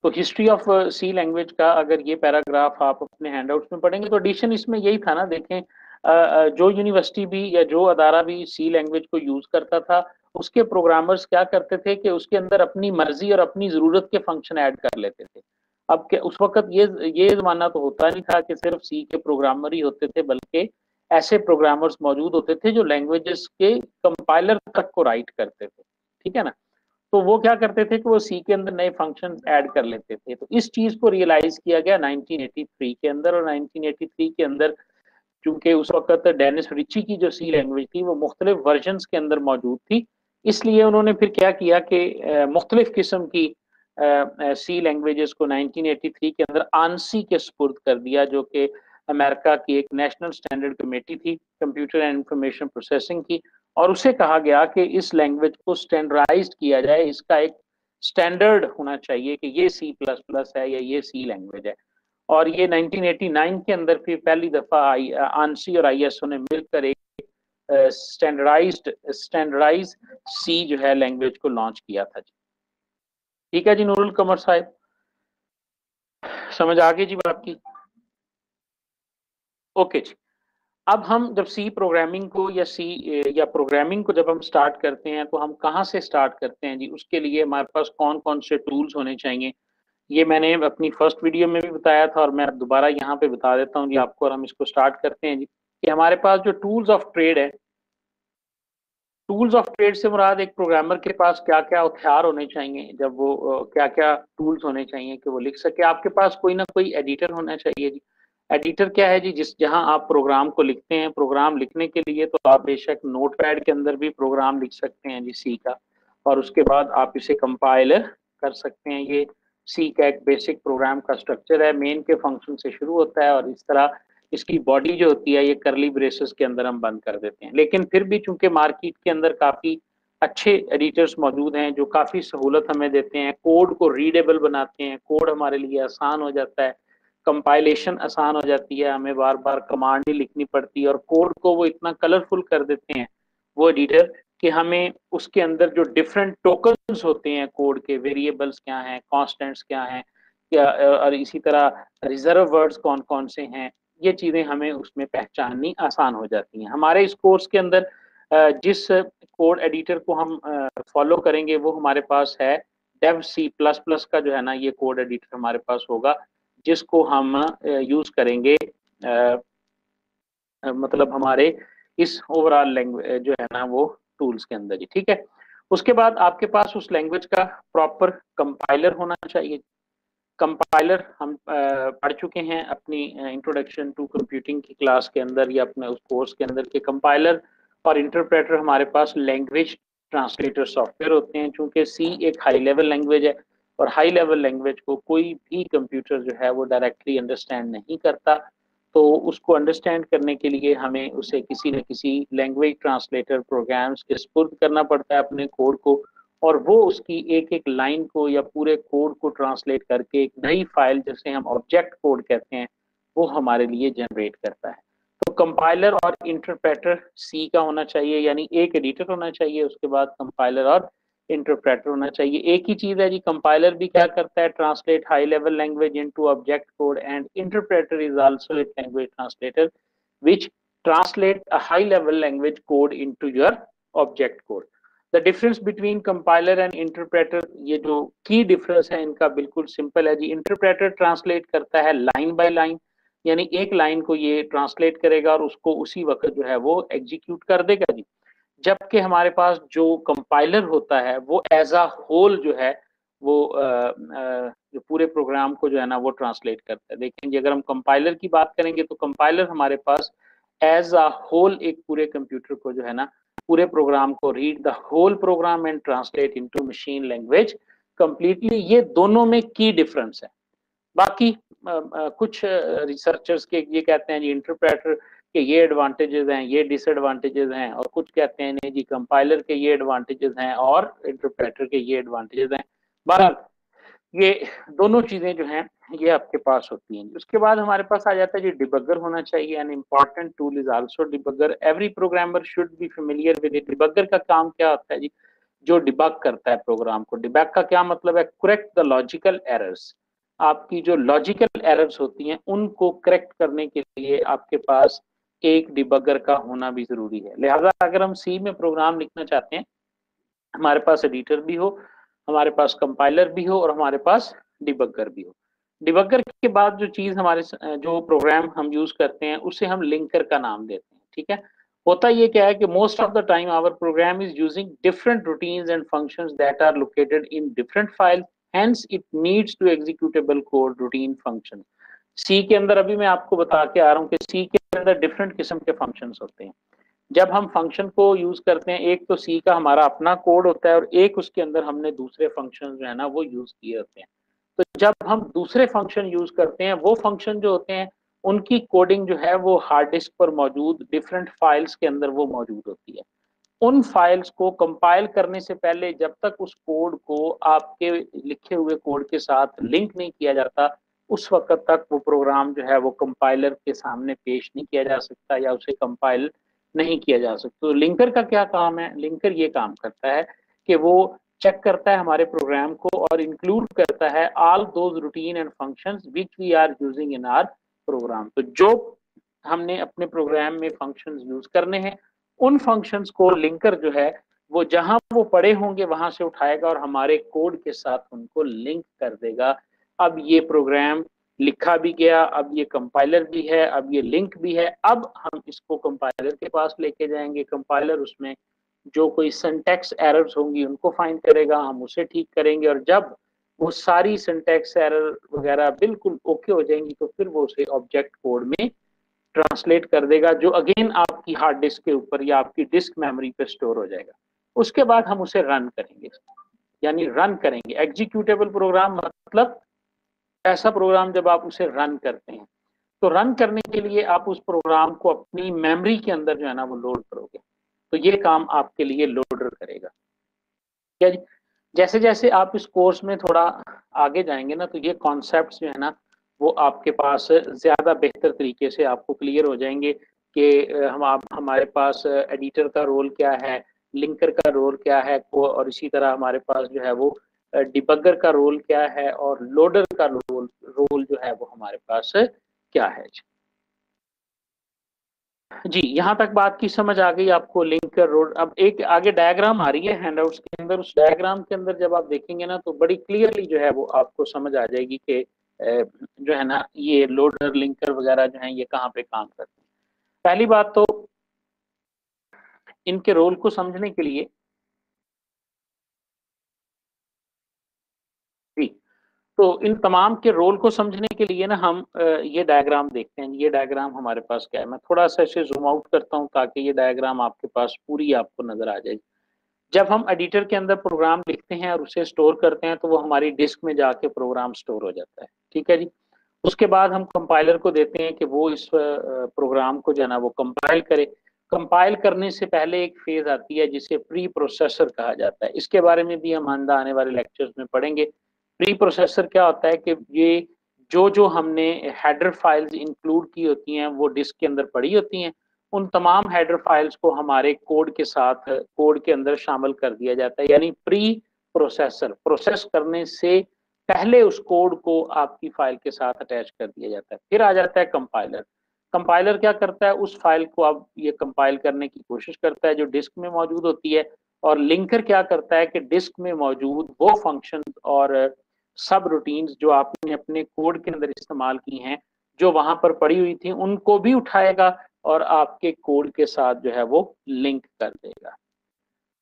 तो history of C language का अगर ये पैराग्राफ आप अपने हैंडआउट्स में पढ़ेंगे तो एडिशन इसमें यही था ना। देखें, जो यूनिवर्सिटी भी या जो अदारा भी सी लैंग्वेज को यूज करता था, उसके प्रोग्रामर्स क्या करते थे कि उसके अंदर अपनी मर्जी और अपनी जरूरत के फंक्शन ऐड कर लेते थे। अब क्या उस वक्त ये जमाना तो होता नहीं था कि सिर्फ सी के प्रोग्रामर ही होते थे, बल्कि ऐसे प्रोग्रामर्स मौजूद होते थे जो लैंग्वेजेस के कंपाइलर तक को राइट करते थे। ठीक है ना। तो वो क्या करते थे कि वो सी के अंदर नए फंक्शन ऐड कर लेते थे। तो इस चीज को रियलाइज किया गया 1983 के अंदर, और 1983 के अंदर चूंकि उस वक्त डेनिस रिची की जो सी लैंग्वेज थी वो मुख्तलिफ वर्जन के अंदर मौजूद थी, इसलिए उन्होंने फिर क्या किया कि मुख्तलिफ किस्म की सी लैंग्वेजेस को 1983 के अंदर आंसी के सुपुर्द कर दिया, जो कि अमेरिका की एक नेशनल स्टैंडर्ड कमेटी थी कंप्यूटर एंड इंफॉर्मेशन प्रोसेसिंग की। और उसे कहा गया कि इस लैंग्वेज को स्टैंडर्डाइज किया जाए, इसका एक स्टैंडर्ड होना चाहिए कि ये सी प्लस प्लस है या ये सी लैंग्वेज है। और ये 1989 के अंदर फिर पहली दफा आंसी और आईएसओ ने मिलकर एक स्टैंडर्डाइज सी जो है लैंग्वेज को लॉन्च किया था जी। ठीक है जी नूरुल कमर साहब, समझ आ गई जी बात की? ओके जी। अब हम जब सी प्रोग्रामिंग को या सी या प्रोग्रामिंग को जब हम स्टार्ट करते हैं तो हम कहाँ से स्टार्ट करते हैं जी? उसके लिए हमारे पास कौन कौन से टूल्स होने चाहिए, ये मैंने अपनी फर्स्ट वीडियो में भी बताया था और मैं दोबारा यहाँ पे बता देता हूँ जी आपको। और हम इसको स्टार्ट करते हैं जी कि हमारे पास जो टूल्स ऑफ ट्रेड है, टूल्स ऑफ ट्रेड से मुराद एक प्रोग्रामर के पास क्या क्या हथियार होने चाहिए, जब वो क्या क्या टूल्स होने चाहिए कि वो लिख सके। आपके पास कोई ना कोई एडिटर होना चाहिए जी। एडिटर क्या है जी? जिस जहां आप प्रोग्राम को लिखते हैं, प्रोग्राम लिखने के लिए तो आप बेशक नोटपैड के अंदर भी प्रोग्राम लिख सकते हैं जी सी का, और उसके बाद आप इसे कंपाइल कर सकते हैं। ये सी का एक बेसिक प्रोग्राम का स्ट्रक्चर है, मेन के फंक्शन से शुरू होता है और इस तरह इसकी बॉडी जो होती है ये करली ब्रेसेस के अंदर हम बंद कर देते हैं। लेकिन फिर भी चूंकि मार्केट के अंदर काफी अच्छे एडिटर्स मौजूद हैं जो काफी सहूलत हमें देते हैं, कोड को रीडेबल बनाते हैं, कोड हमारे लिए आसान हो जाता है, कंपाइलेशन आसान हो जाती है, हमें बार बार कमांड नहीं लिखनी पड़ती, और कोड को वो इतना कलरफुल कर देते हैं वो एडिटर कि हमें उसके अंदर जो डिफरेंट टोकन्स होते हैं कोड के, वेरिएबल्स क्या हैं, कॉन्स्टेंट्स क्या हैं, क्या और इसी तरह रिजर्व वर्ड्स कौन कौन से हैं, ये चीजें हमें उसमें पहचाननी आसान हो जाती हैं। हमारे इस कोर्स के अंदर जिस कोड एडिटर को हम फॉलो करेंगे वो हमारे पास है डेव सी प्लस प्लस का जो है ना, ये कोड एडिटर हमारे पास होगा जिसको हम यूज करेंगे मतलब हमारे इस ओवरऑल लैंग्वेज जो है ना वो टूल्स के अंदर ही। ठीक है। उसके बाद आपके पास उस लैंग्वेज का प्रॉपर कंपाइलर होना चाहिए। कंपाइलर हम पढ़ चुके हैं अपनी इंट्रोडक्शन टू कंप्यूटिंग की क्लास के अंदर या अपने उस कोर्स के अंदर के कंपाइलर और इंटरप्रेटर हमारे पास लैंग्वेज ट्रांसलेटर सॉफ्टवेयर होते हैं। चूंकि सी एक हाई लेवल लैंग्वेज है और हाई लेवल लैंग्वेज को कोई भी कंप्यूटर जो है वो डायरेक्टली अंडरस्टैंड नहीं करता, तो उसको अंडरस्टैंड करने के लिए हमें उसे किसी न किसी लैंग्वेज ट्रांसलेटर प्रोग्राम्स के स्पुर्द करना पड़ता है अपने कोड को, और वो उसकी एक एक लाइन को या पूरे कोड को ट्रांसलेट करके एक नई फाइल जिसे हम ऑब्जेक्ट कोड कहते हैं वो हमारे लिए जनरेट करता है। तो कंपाइलर और इंटरप्रेटर सी का होना चाहिए, यानी एक एडिटर होना चाहिए, उसके बाद कंपाइलर और इंटरप्रेटर होना चाहिए। एक ही चीज है जी, कंपाइलर भी क्या करता है, translate high level language into object code, and interpreter is also एक language translator which translate a high level language code into your object code. The difference between compiler and interpreter, ये जो की difference है इनका बिल्कुल simple है जी। Interpreter translate करता है लाइन बाय लाइन, यानी एक लाइन को ये ट्रांसलेट करेगा और उसको उसी वक्त जो है वो एग्जीक्यूट कर देगा जी। जबकि हमारे पास जो कंपाइलर होता है वो एज अ होल जो है वो जो पूरे प्रोग्राम को जो है ना वो ट्रांसलेट करता है। देखिए अगर हम कंपाइलर की बात करेंगे तो कंपाइलर हमारे पास एज अ होल एक पूरे कंप्यूटर को जो है ना पूरे प्रोग्राम को read the whole program and translate into machine language completely. ये दोनों में की डिफरेंस है। बाकी कुछ रिसर्चर्स के ये कहते हैं जी इंटरप्रेटर के ये एडवांटेजेस हैं, ये डिसएडवांटेजेस हैं, और कुछ कहते हैं नहीं जी कंपाइलर के ये एडवांटेजेस हैं और इंटरप्रेटर के ये एडवांटेजेस हैं। बहरहाल ये दोनों चीजें जो हैं ये आपके पास होती हैं। उसके बाद हमारे पास आ जाता है जी डिबगर होना चाहिए। An important tool is also debugger. Every programmer should be familiar with it. Debugger का काम क्या होता है जी? जो डिबग करता है प्रोग्राम को। डिबग का क्या मतलब है? Correct the logical errors. आपकी जो लॉजिकल एरर्स होती हैं उनको करेक्ट करने के लिए आपके पास एक डिबगर का होना भी जरूरी है। लिहाजा अगर हम सी में प्रोग्राम लिखना चाहते हैं, हमारे पास एडिटर भी हो, हमारे पास कंपाइलर भी हो और हमारे पास डिबगर भी हो। डिबगर के बाद जो चीज हमारे जो प्रोग्राम हम यूज करते हैं उसे हम लिंकर का नाम देते हैं। ठीक है, होता ये क्या है कि most of the time our program is using different routines and functions that are located in different files, hence it needs to executable code routine function. C के अंदर अभी मैं आपको बता के आ रहा हूँ कि सी के अंदर डिफरेंट किस्म के फंक्शंस होते हैं। जब हम फंक्शन को यूज करते हैं, एक तो सी का हमारा अपना कोड होता है और एक उसके अंदर हमने दूसरे फंक्शन जो है ना वो यूज किए होते हैं। तो जब हम दूसरे फंक्शन यूज करते हैं, वो फंक्शन जो होते हैं उनकी कोडिंग जो है वो हार्ड डिस्क पर मौजूद डिफरेंट फाइल्स के अंदर वो मौजूद होती है। उन फाइल्स को कंपाइल करने से पहले जब तक उस कोड को आपके लिखे हुए कोड के साथ लिंक नहीं किया जाता, उस वक्त तक वो प्रोग्राम जो है वो कंपाइलर के सामने पेश नहीं किया जा सकता या उसे कंपाइल नहीं किया जा सकता। तो लिंकर का क्या काम है? लिंकर ये काम करता है कि वो चेक करता है हमारे प्रोग्राम को और इंक्लूड करता है all those routine and functions which we are using in our program. तो जो हमने अपने प्रोग्राम में फंक्शंस यूज करने हैं, उन फंक्शंस को लिंकर जो है वो जहां वो पड़े होंगे वहां से उठाएगा और हमारे कोड के साथ उनको लिंक कर देगा। अब ये प्रोग्राम लिखा भी गया, अब ये कंपाइलर भी है, अब ये लिंक भी है। अब हम इसको कंपाइलर के पास लेके जाएंगे, कंपाइलर उसमें जो कोई सिंटैक्स एरर्स होंगी उनको फाइंड करेगा, हम उसे ठीक करेंगे और जब वो सारी सिंटैक्स एरर वगैरह बिल्कुल ओके हो जाएंगी तो फिर वो उसे ऑब्जेक्ट कोड में ट्रांसलेट कर देगा, जो अगेन आपकी हार्ड डिस्क के ऊपर या आपकी डिस्क मेमोरी पे स्टोर हो जाएगा। उसके बाद हम उसे रन करेंगे, यानी रन करेंगे। एग्जीक्यूटेबल प्रोग्राम मतलब ऐसा प्रोग्राम जब आप उसे रन करते हैं, तो रन करने के लिए आप उस प्रोग्राम को अपनी मेमोरी के अंदर जो है ना वो लोड करोगे, तो ये काम आपके लिए लोडर करेगा। क्या जी? जैसे जैसे आप इस कोर्स में थोड़ा आगे जाएंगे ना, तो ये कॉन्सेप्ट्स जो है ना वो आपके पास ज्यादा बेहतर तरीके से आपको क्लियर हो जाएंगे कि हमारे पास एडिटर का रोल क्या है, लिंकर का रोल क्या है, और इसी तरह हमारे पास जो है वो डिबगर का रोल क्या है और लोडर का रोल रोल जो है वो हमारे पास क्या है। जी, यहाँ तक बात की समझ आ गई आपको? Link road. अब एक आगे डायग्राम आ रही है हैंडआउट्स के अंदर, उस डायग्राम के अंदर जब आप देखेंगे ना तो बड़ी क्लियरली जो है वो आपको समझ आ जाएगी कि जो है ना ये लोडर लिंकर वगैरह जो है ये कहाँ पे काम करते हैं। पहली बात तो इनके रोल को समझने के लिए, जी, तो इन तमाम के रोल को समझने के लिए ना हम ये डायग्राम देखते हैं। ये डायग्राम हमारे पास क्या है, मैं थोड़ा सा इसे जूम आउट करता हूँ ताकि ये डायग्राम आपके पास पूरी आपको नजर आ जाए। जब हम एडिटर के अंदर प्रोग्राम लिखते हैं और उसे स्टोर करते हैं तो वो हमारी डिस्क में जाके प्रोग्राम स्टोर हो जाता है। ठीक है जी। उसके बाद हम कंपाइलर को देते हैं कि वो इस प्रोग्राम को जो है ना वो कंपाइल करे। कंपाइल करने से पहले एक फेज आती है जिसे प्री प्रोसेसर कहा जाता है। इसके बारे में भी हम आने वाले लेक्चर्स में पढ़ेंगे। प्री प्रोसेसर क्या होता है कि ये जो जो हमने हेडर फाइल्स इंक्लूड की होती हैं वो डिस्क के अंदर पड़ी होती हैं, उन तमाम हेडर फाइल्स को हमारे कोड के साथ कोड के अंदर शामिल कर दिया जाता है। यानी प्री प्रोसेसर, प्रोसेस करने से पहले उस कोड को आपकी फाइल के साथ अटैच कर दिया जाता है। फिर आ जाता है कंपाइलर। कंपाइलर क्या करता है? उस फाइल को अब ये कंपाइल करने की कोशिश करता है जो डिस्क में मौजूद होती है। और लिंकर क्या करता है कि डिस्क में मौजूद वो फंक्शन और सब रूटीन्स जो आपने अपने कोड के अंदर इस्तेमाल की हैं, जो वहां पर पड़ी हुई थी, उनको भी उठाएगा और आपके कोड के साथ जो है वो लिंक कर देगा।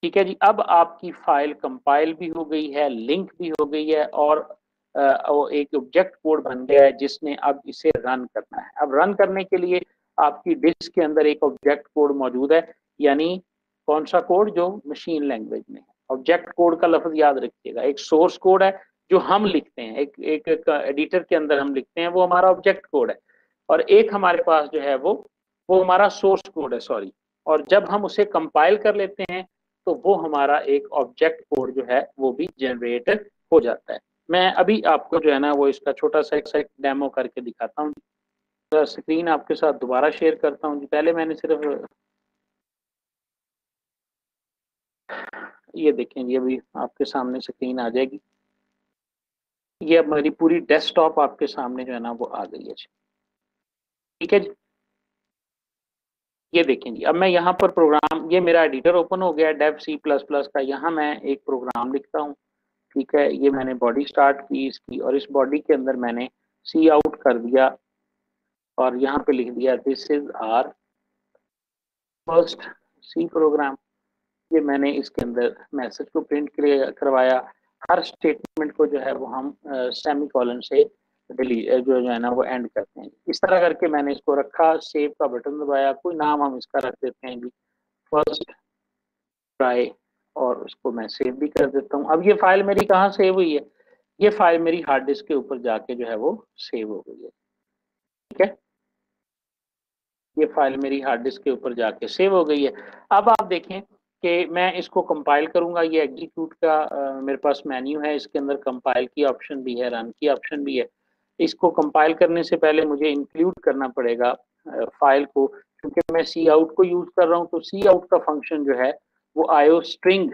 ठीक है जी। अब आपकी फाइल कंपाइल भी हो गई है, लिंक भी हो गई है और वो एक ऑब्जेक्ट कोड बन गया है जिसने अब इसे रन करना है। अब रन करने के लिए आपकी डिस्क के अंदर एक ऑब्जेक्ट कोड मौजूद है, यानी कौन सा कोड? जो मशीन लैंग्वेज में है। ऑब्जेक्ट कोड का लफ्ज याद रखिएगा। एक सोर्स कोड है जो हम लिखते हैं, एक एडिटर के अंदर हम लिखते हैं, वो हमारा ऑब्जेक्ट कोड है। और एक हमारे पास जो है वो हमारा सोर्स कोड है, सॉरी। और जब हम उसे कंपाइल कर लेते हैं तो वो हमारा एक ऑब्जेक्ट कोड जो है वो भी जनरेट हो जाता है। मैं अभी आपको जो है ना वो इसका छोटा सा एक डेमो करके दिखाता हूँ। स्क्रीन आपके साथ दोबारा शेयर करता हूँ जी। पहले मैंने सिर्फ ये देखें, ये अभी आपके सामने स्क्रीन आ जाएगी। ये अब मेरी पूरी डेस्कटॉप आपके सामने जो है ना वो आ गई है जी। ठीक है जी, ये देखें जी, अब मैं यहाँ पर प्रोग्राम, ये मेरा एडिटर ओपन हो गया डेव सी प्लस प्लस का। यहाँ मैं एक प्रोग्राम लिखता हूँ। ठीक है, ये मैंने बॉडी स्टार्ट की इसकी, और इस बॉडी के अंदर मैंने सी आउट कर दिया, और यहाँ पे लिख दिया this is our first C program. ये मैंने इसके अंदर मैसेज को प्रिंट करवाया। हर स्टेटमेंट को जो है वो हम सेमी कॉलन से जो है ना वो एंड करते हैं। इस तरह करके मैंने इसको रखा, सेव का बटन दबाया, कोई नाम हम इसका रख देते हैं जी, फर्स्ट ट्राई, और उसको मैं सेव भी कर देता हूँ। अब ये फाइल मेरी कहाँ सेव हुई है? ये फाइल मेरी हार्ड डिस्क के ऊपर जाके जो है वो सेव हो गई है। ठीक है, ये फाइल मेरी हार्ड डिस्क के ऊपर जाके सेव हो गई है। अब आप देखें कि मैं इसको कंपाइल करूंगा। ये एग्जीक्यूट का मेरे पास मेन्यू है, इसके अंदर कंपाइल की ऑप्शन भी है, रन की ऑप्शन भी है। इसको कंपाइल करने से पहले मुझे इंक्लूड करना पड़ेगा फाइल को, क्योंकि मैं सी आउट को यूज कर रहा हूँ। तो सी आउट का फंक्शन जो है वो आयो स्ट्रिंग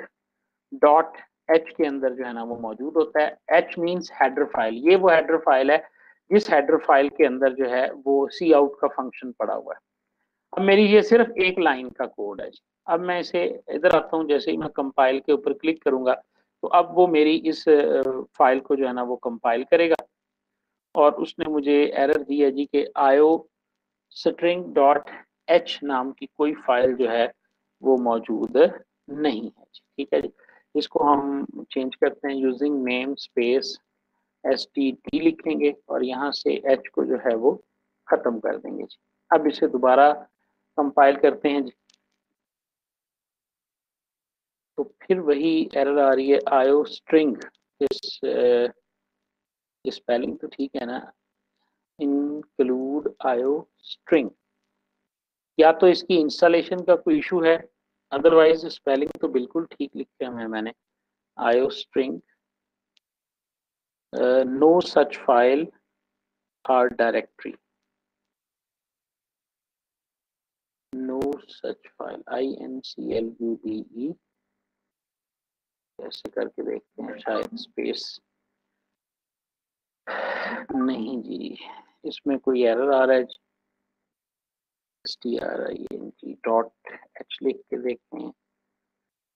डॉट एच के अंदर जो है ना वो मौजूद होता है। एच मीन्स हेडर फाइल, ये वो हेडर फाइल है जिस हेडर फाइल के अंदर जो है वो सी आउट का फंक्शन पड़ा हुआ है। अब मेरी ये सिर्फ एक लाइन का कोड है। अब मैं इसे इधर आता हूँ, जैसे ही मैं कंपाइल के ऊपर क्लिक करूंगा तो अब वो मेरी इस फाइल को जो है ना वो कंपाइल करेगा, और उसने मुझे एरर दी है जी कि आयो स्ट्रिंग डॉट एच नाम की कोई फाइल जो है वो मौजूद नहीं है। ठीक है जी, इसको हम चेंज करते हैं, using name space S T D लिखेंगे, और यहाँ से एच को जो है वो खत्म कर देंगे जी। अब इसे दोबारा कंपाइल करते हैं जी, तो फिर वही एरर आ रही है आयो स्ट्रिंग। इस स्पेलिंग तो ठीक है ना, इंक्लूड आयो स्ट्रिंग। या तो इसकी इंस्टॉलेशन का कोई इशू है, अदरवाइज स्पेलिंग तो बिल्कुल ठीक लिखे हुए हैं मैंने। Io string, no such file or directory, no such file, INCLUDE, ऐसे करके देखते हैं, शायद स्पेस नहीं जी, इसमें कोई एरर आ रहा है। STRING डॉट एच लिख के देखते हैं।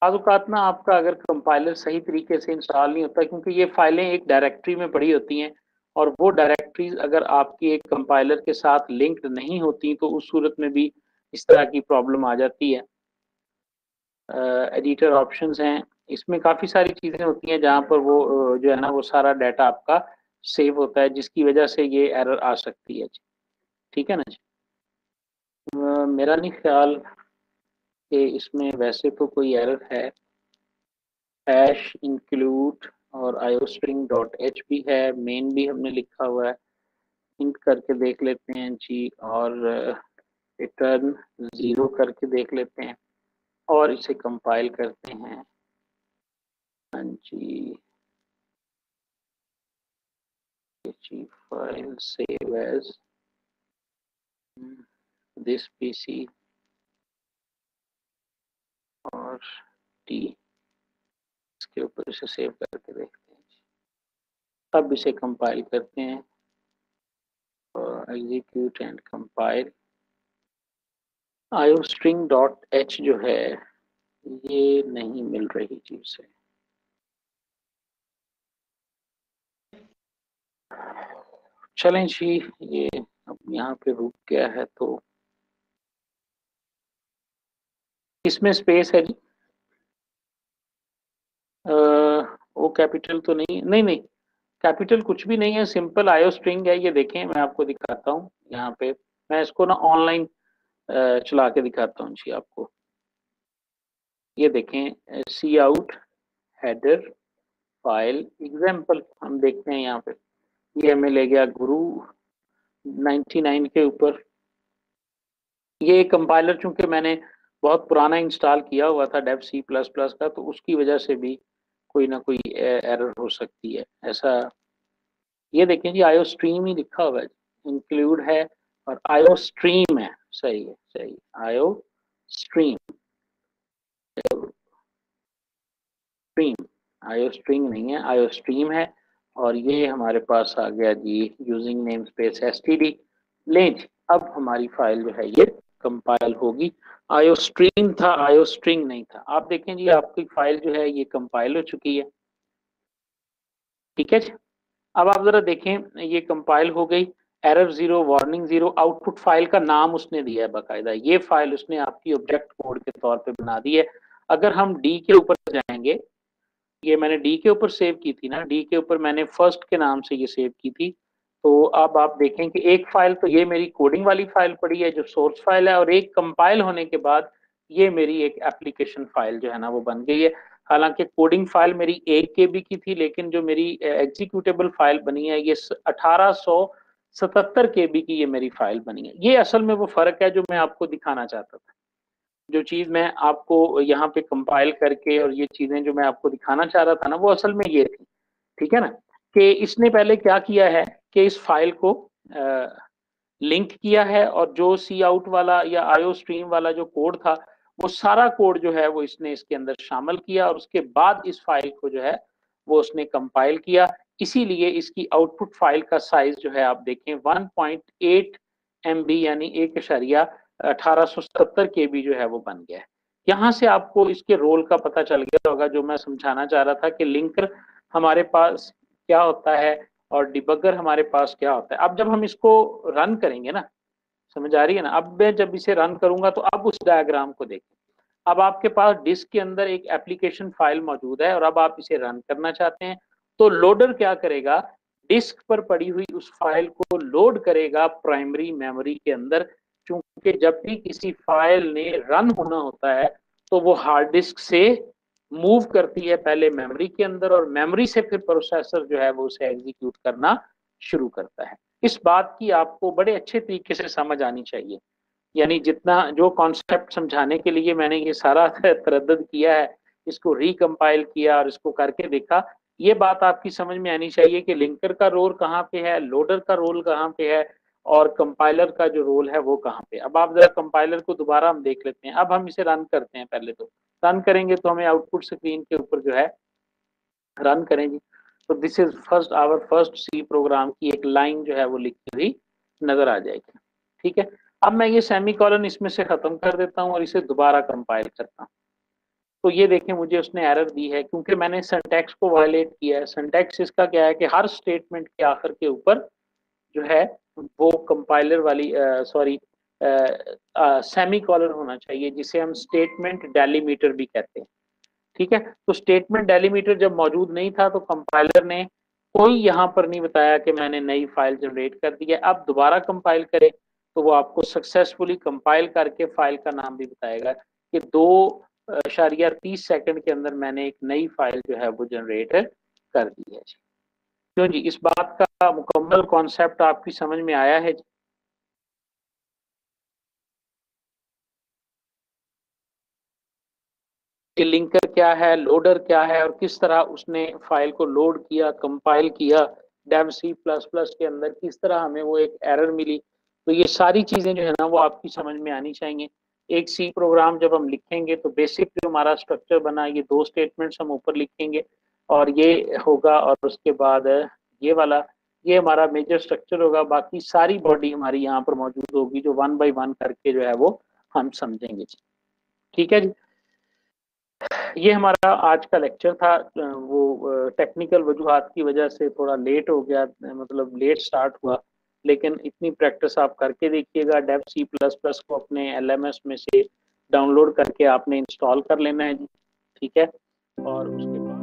आजुकात ना आपका अगर कंपाइलर सही तरीके से इंस्टॉल नहीं होता, क्योंकि ये फाइलें एक डायरेक्टरी में पड़ी होती हैं, और वो डायरेक्टरीज अगर आपकी एक कंपाइलर के साथ लिंक्ड नहीं होती तो उस सूरत में भी इस तरह की प्रॉब्लम आ जाती है। एडिटर ऑप्शंस हैं, इसमें काफ़ी सारी चीज़ें होती हैं जहाँ पर वो जो है ना वो सारा डाटा आपका सेव होता है, जिसकी वजह से ये एरर आ सकती है। ठीक है ना जी, मेरा नहीं ख्याल कि इसमें वैसे तो कोई एरर है। हैश इंक्लूड और आयोस्ट्रिंग डॉट एच भी है, मेन भी हमने लिखा हुआ है। इंट करके देख लेते हैं जी, और रिटर्न 0 करके देख लेते हैं, और इसे कंपाइल करते हैं। हाँ जी, जी file save as this PC और टी, इसके ऊपर इसे सेव करके देखते हैं। अब इसे कंपाइल करते हैं, execute and compile. Iostream dot h जो है ये नहीं मिल रही जी उसे। चलें जी, ये अब यहाँ पे रुक गया है, तो इसमें स्पेस है जी। ओ कैपिटल तो नहीं, नहीं नहीं, कैपिटल कुछ भी नहीं है, सिंपल आयो स्ट्रिंग है। ये देखें, मैं आपको दिखाता हूँ यहाँ पे, मैं इसको ना ऑनलाइन चला के दिखाता हूँ जी आपको। ये देखें, सी आउट हेडर फाइल एग्जाम्पल, हम देखते हैं यहाँ पे, ये हमें ले गया गुरु 99 के ऊपर। ये कंपाइलर चूंकि मैंने बहुत पुराना इंस्टॉल किया हुआ था डेव सी प्लस प्लस का, तो उसकी वजह से भी कोई ना कोई एरर हो सकती है ऐसा। ये देखें जी, आयो स्ट्रीम ही लिखा हुआ है, इंक्लूड है और आयो स्ट्रीम है। सही है, सही, आयो स्ट्रीम। आयोस्ट्रिंग नहीं है, आयोस्ट्रीम है। और ये हमारे पास आ गया जी यूजिंग नेम स्पेस एसटीडी। लेंज अब हमारी फाइल जो है ये कंपाइल होगी। आयोस्ट्रीम था, आयोस्ट्रिंग नहीं था। आप देखें जी आपकी फाइल जो है ये कंपाइल हो चुकी है। ठीक है जी। अब आप जरा देखें ये कंपाइल हो गई। एरर 0, वार्निंग 0, आउटपुट फाइल का नाम उसने दिया है बाकायदा। ये फाइल उसने आपकी ऑब्जेक्ट कोड के तौर पे बना दी है। अगर हम डी के ऊपर जाएंगे, ये मैंने डी के ऊपर सेव की थी ना, डी के ऊपर मैंने फर्स्ट के नाम से ये सेव की थी। तो अब आप देखें कि एक फाइल तो ये मेरी कोडिंग वाली फाइल पड़ी है जो सोर्स फाइल है, और एक कंपाइल होने के बाद ये मेरी एक एप्लीकेशन फाइल जो है ना वो बन गई है। हालांकि कोडिंग फाइल मेरी 1 KB की थी, लेकिन जो मेरी एग्जीक्यूटेबल फाइल बनी है ये 1877 KB की ये मेरी फाइल बनी है। ये असल में वो फर्क है जो मैं आपको दिखाना चाहता था। जो चीज मैं आपको यहाँ पे कंपाइल करके और ये चीजें जो मैं आपको दिखाना चाह रहा था ना वो असल में ये थी। ठीक है ना, कि इसने पहले क्या किया है कि इस फाइल को लिंक किया है, और जो सी आउट वाला या आईओ स्ट्रीम वाला जो कोड था वो सारा कोड जो है वो इसने इसके अंदर शामिल किया, और उसके बाद इस फाइल को जो है वो उसने कंपाइल किया। इसीलिए इसकी आउटपुट फाइल का साइज जो है आप देखें 1.8 MB यानी 1.1870 KB जो है वो बन गया है। यहाँ से आपको इसके रोल का पता चल गया होगा जो मैं समझाना चाह रहा था कि लिंकर हमारे पास क्या होता है और डिबगर हमारे पास क्या होता है। अब जब हम इसको रन करेंगे ना, समझ आ रही है ना, अब मैं जब इसे रन करूंगा तो अब उस डायग्राम को देखें। अब आपके पास डिस्क के अंदर एक एप्लीकेशन फाइल मौजूद है और अब आप इसे रन करना चाहते हैं, तो लोडर क्या करेगा, डिस्क पर पड़ी हुई उस फाइल को लोड करेगा प्राइमरी मेमोरी के अंदर। क्योंकि जब भी किसी फाइल ने रन होना होता है तो वो हार्ड डिस्क से मूव करती है पहले मेमोरी के अंदर, और मेमोरी से फिर प्रोसेसर जो है वो उसे एग्जीक्यूट करना शुरू करता है। इस बात की आपको बड़े अच्छे तरीके से समझ आनी चाहिए। यानी जितना जो कॉन्सेप्ट समझाने के लिए मैंने ये सारा तरद्दुद किया है, इसको रिकम्पाइल किया और इसको करके देखा, ये बात आपकी समझ में आनी चाहिए कि लिंकर का रोल कहाँ पे है, लोडर का रोल कहाँ पे है, और कंपाइलर का जो रोल है वो कहाँ पे। अब आप जरा कंपाइलर को दोबारा हम देख लेते हैं। अब हम इसे रन करते हैं। पहले तो रन करेंगे तो हमें आउटपुट स्क्रीन के ऊपर जो है रन करेंगे तो this is first our first C program की एक लाइन जो है वो लिखी हुई नजर आ जाएगी। ठीक है, अब मैं ये सेमी कॉलन इसमें से खत्म कर देता हूँ और इसे दोबारा कंपाइल करता हूँ। तो ये देखें मुझे उसने एरर दी है क्योंकि मैंने सिंटैक्स को वायलेट किया है। सिंटैक्स इसका क्या है कि हर स्टेटमेंट के आखिर के ऊपर जो है वो कंपाइलर वाली सॉरी सेमी कॉलन होना चाहिए, जिसे हम स्टेटमेंट डेलीमीटर भी कहते हैं। ठीक है, तो स्टेटमेंट डेलीमीटर जब मौजूद नहीं था तो कंपाइलर ने कोई यहाँ पर नहीं बताया कि मैंने नई फाइल जनरेट कर दी है। अब दोबारा कंपाइल करें तो वो आपको सक्सेसफुली कंपाइल करके फाइल का नाम भी बताएगा कि 2.30 सेकंड के अंदर मैंने एक नई फाइल जो है वो जनरेट कर दी है। क्यों जी, इस बात का मुकम्मल कॉन्सेप्ट आपकी समझ में आया है? कि लिंकर क्या है, लोडर क्या है, और किस तरह उसने फाइल को लोड किया, कंपाइल किया। डेव सी प्लस प्लस के अंदर किस तरह हमें वो एक एरर मिली। तो ये सारी चीजें जो है ना वो आपकी समझ में आनी चाहिए। एक सी प्रोग्राम जब हम लिखेंगे तो बेसिक जो हमारा स्ट्रक्चर बना, ये 2 स्टेटमेंट्स हम ऊपर लिखेंगे और ये होगा, और उसके बाद ये वाला, ये हमारा मेजर स्ट्रक्चर होगा। बाकी सारी बॉडी हमारी यहाँ पर मौजूद होगी जो 1 बाय 1 करके जो है वो हम समझेंगे। ठीक है जी, ये हमारा आज का लेक्चर था। वो टेक्निकल वजूहात की वजह से थोड़ा लेट हो गया, मतलब लेट स्टार्ट हुआ। लेकिन इतनी प्रैक्टिस आप करके देखिएगा। डेव सी प्लस प्लस को अपने LMS में से डाउनलोड करके आपने इंस्टॉल कर लेना है जी। ठीक है, और उसके बाद